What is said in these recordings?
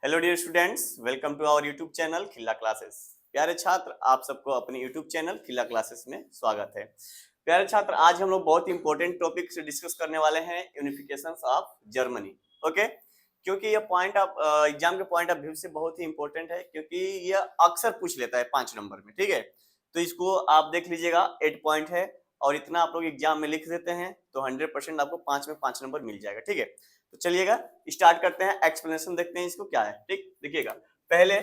Hello dear students, welcome to our YouTube channel Khilla classes. प्यारे छात्र, आप सबको अपने यूट्यूब चैनल खिल्ला क्लासेस में स्वागत है। प्यारे छात्र, आज हम लोग बहुत ही इंपॉर्टेंट टॉपिक से डिस्कस करने वाले हैं, यूनिफिकेशन ऑफ जर्मनी। ओके, क्योंकि ये पॉइंट आप एग्जाम के पॉइंट ऑफ व्यू से बहुत ही इंपॉर्टेंट है, क्योंकि ये अक्सर पूछ लेता है 5 नंबर में। ठीक है, तो इसको आप देख लीजिएगा, 8 पॉइंट है और इतना आप लोग एग्जाम में लिख देते हैं तो 100% आपको 5 में 5 नंबर मिल जाएगा। ठीक है, तो चलिएगा स्टार्ट करते हैं, एक्सप्लेनेशन देखते हैं इसको क्या है। ठीक, देखिएगा, पहले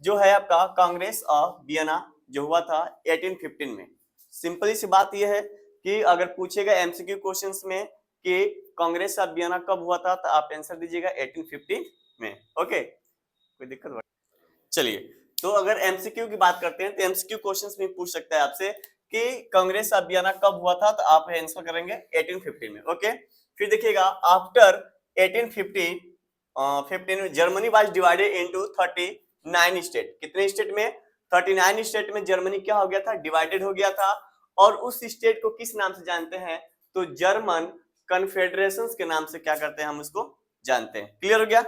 जो है आपका कांग्रेस ऑफ वियना जो हुआ था 1815 में। सिंपली सी बात यह है कि अगर पूछेगा एमसीक्यू क्वेश्चंस में कि कांग्रेस ऑफ वियना कब हुआ था, तो आप आंसर दीजिएगा 1815 में। ओके, कोई दिक्कत? चलिए, तो अगर एमसीक्यू की बात करते हैं तो एमसीक्यू क्वेश्चंस में पूछ सकता है आपसे कि कांग्रेस ऑफ वियना कब हुआ था, तो आप आंसर करेंगे 1815 में। ओके, फिर देखिएगा after 1815 Germany was divided into 39 state. कितने स्टेट में? 39 स्टेट में जर्मनी क्या हो गया था? डिवाइडेड हो गया था। और उस स्टेट को किस नाम से जानते हैं? तो जर्मन कन्फेडरेशन के नाम से क्या करते हैं, हम उसको जानते हैं। क्लियर हो गया?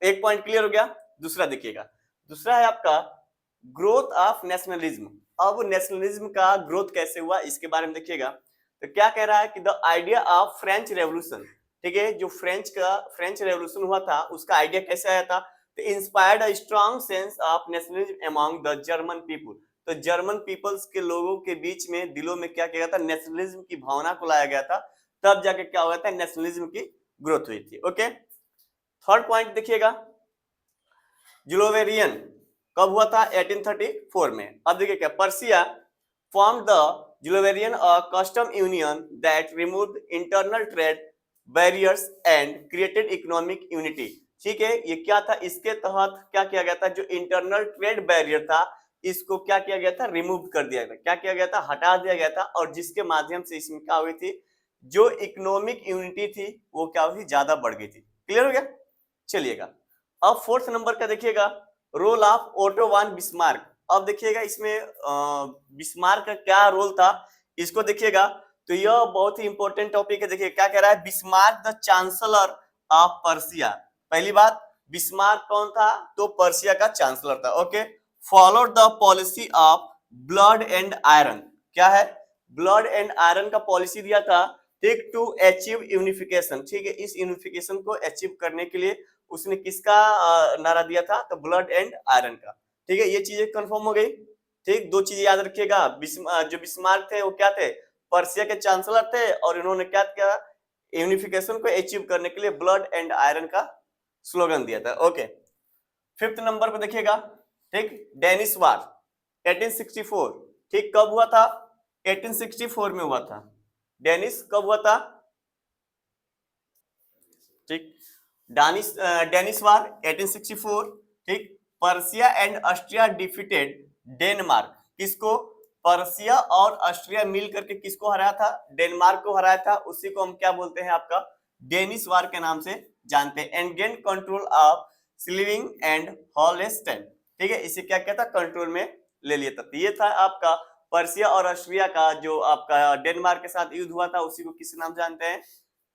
एक पॉइंट क्लियर हो गया। दूसरा देखिएगा, दूसरा है आपका ग्रोथ ऑफ नेशनलिज्म। अब नेशनलिज्म का ग्रोथ कैसे हुआ इसके बारे में देखिएगा। तो क्या कह रहा है कि the idea of French revolution, ठीक है, जो फ्रेंच रेवोल्यूशन हुआ था उसका आइडिया कैसे आया था? तो inspired a strong sense of nationalism among the German people. तो जर्मन पीपल्स के लोगों के बीच में, दिलों में क्या किया गया था? नेशनलिज्म की भावना को लाया गया था। तब जाके क्या हुआ था? नेशनलिज्म की ग्रोथ हुई थी। ओके, थर्ड पॉइंट देखिएगा, जुलोवेरियन कब हुआ था? 1834 में। अब देखिए क्या, Persia formed the Juloverian custom union that removed internal trade barriers and created economic unity। ठीक है, ये क्या था? इसके तहत क्या किया गया था? जो इंटरनल ट्रेड बैरियर था इसको क्या किया गया था? रिमूव कर दिया गया। क्या किया गया था? हटा दिया गया था। और जिसके माध्यम से इसमें क्या हुई थी? जो इकोनॉमिक यूनिटी थी वो क्या हुई? ज्यादा बढ़ गई थी। क्लियर हो गया? चलिएगा, अब फोर्थ नंबर का देखिएगा, role of Otto von Bismarck. अब देखिएगा इसमें बिस्मार्क का क्या रोल था इसको देखिएगा। तो यह बहुत ही इंपॉर्टेंट टॉपिक है। देखिए क्या कह रहा है, Bismarck the chancellor of Persia. पहली बात, बिस्मार्क कौन था? तो पर्सिया का चांसलर था। Okay, followed the policy of blood and iron. क्या है? ब्लड एंड आयरन का पॉलिसी दिया था, ठीक, टू अचीव यूनिफिकेशन। ठीक है, इस यूनिफिकेशन को अचीव करने के लिए उसने किसका नारा दिया था? तो ब्लड एंड आयरन का। ठीक है, ये चीजें कंफर्म हो गई। ठीक, दो चीजें याद रखिएगा, जो बिस्मार्क थे वो क्या थे? पर्सिया के चांसलर थे, और इन्होंने क्या किया? यूनिफिकेशन को अचीव करने के लिए ब्लड एंड आयरन का स्लोगन दिया था। ओके, फिफ्थ नंबर पे देखिएगा, ठीक, डेनिस वार 1864। ठीक, कब हुआ था? 1864 में हुआ था। डेनिस कब हुआ था? ठीक, डेनिस वार 1864। ठीक, Persia and Austria defeated Denmark. किसको? पर्सिया और ऑस्ट्रिया मिल करके किसको हराया था? डेनमार्क को हराया था। उसी को हम क्या बोलते हैं? आपका डेनिस वार के नाम से जानते हैं। And gain control of slewing and hoisting. ठीक है, इसे क्या कहता? कंट्रोल में ले लिया था। तो ये था आपका पर्सिया और ऑस्ट्रिया का जो आपका डेनमार्क के साथ युद्ध हुआ था, उसी को किस नाम जानते हैं?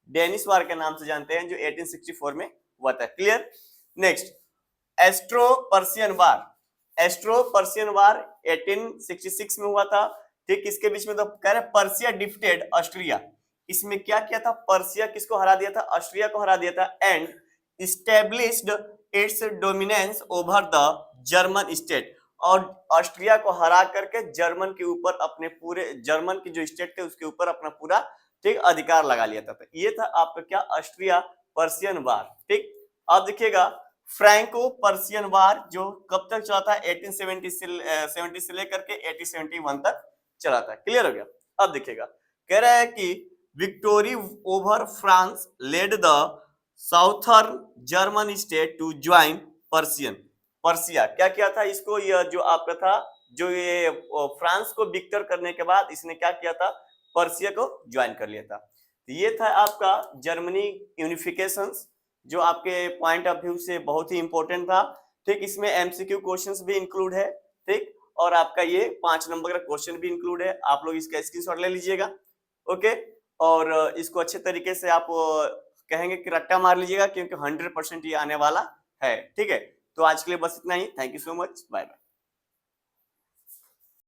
डेनिस वार के नाम से जानते हैं, जो 1864 में हुआ था। क्लियर? नेक्स्ट, एस्ट्रो पर्सियन वार। एस्ट्रो पर्सियन वार 1866 में हुआ था। ठीक, किसके बीच में? तो कह रहे पर्सिया डिफीटेड ऑस्ट्रिया। इसमें क्या किया था? पर्सिया किसको हरा दिया था? ऑस्ट्रिया को हरा दिया था। And established it's dominance over the German state. और ऑस्ट्रिया को हरा करके जर्मन के ऊपर, अपने पूरे जर्मन की जो स्टेट थे उसके ऊपर अपना पूरा, ठीक, अधिकार लगा लिया था। ये था आपका क्या? ऑस्ट्रिया पर्सियन वार। ठीक, अब देखिएगा फ्रैंको पर्सियन वार, जो कब तक चला था? 1870 से लेकर के 1871 तक चला था। क्लियर हो गया? अब देखिएगा, कह रहा है कि victory over France led the southern German state to join Persian. Persia क्या किया था इसको? यह जो आपका था, जो ये फ्रांस को विक्टर करने के बाद इसने क्या किया था? पर्सिया को ज्वाइन कर लिया था। तो ये था आपका जर्मनी यूनिफिकेशन, जो आपके पॉइंट ऑफ व्यू से बहुत ही इंपॉर्टेंट था। ठीक, इसमें एमसीक्यू क्वेश्चंस भी इंक्लूड है। ठीक, और आपका ये 5 नंबर का क्वेश्चन भी इंक्लूड है। आप लोग इसका स्क्रीनशॉट ले लीजिएगा। ओके, और इसको अच्छे तरीके से आप कहेंगे कि रट्टा मार लीजिएगा, क्योंकि 100% ये आने वाला है। ठीक है, तो आज के लिए बस इतना ही। Thank you so much, bye bye.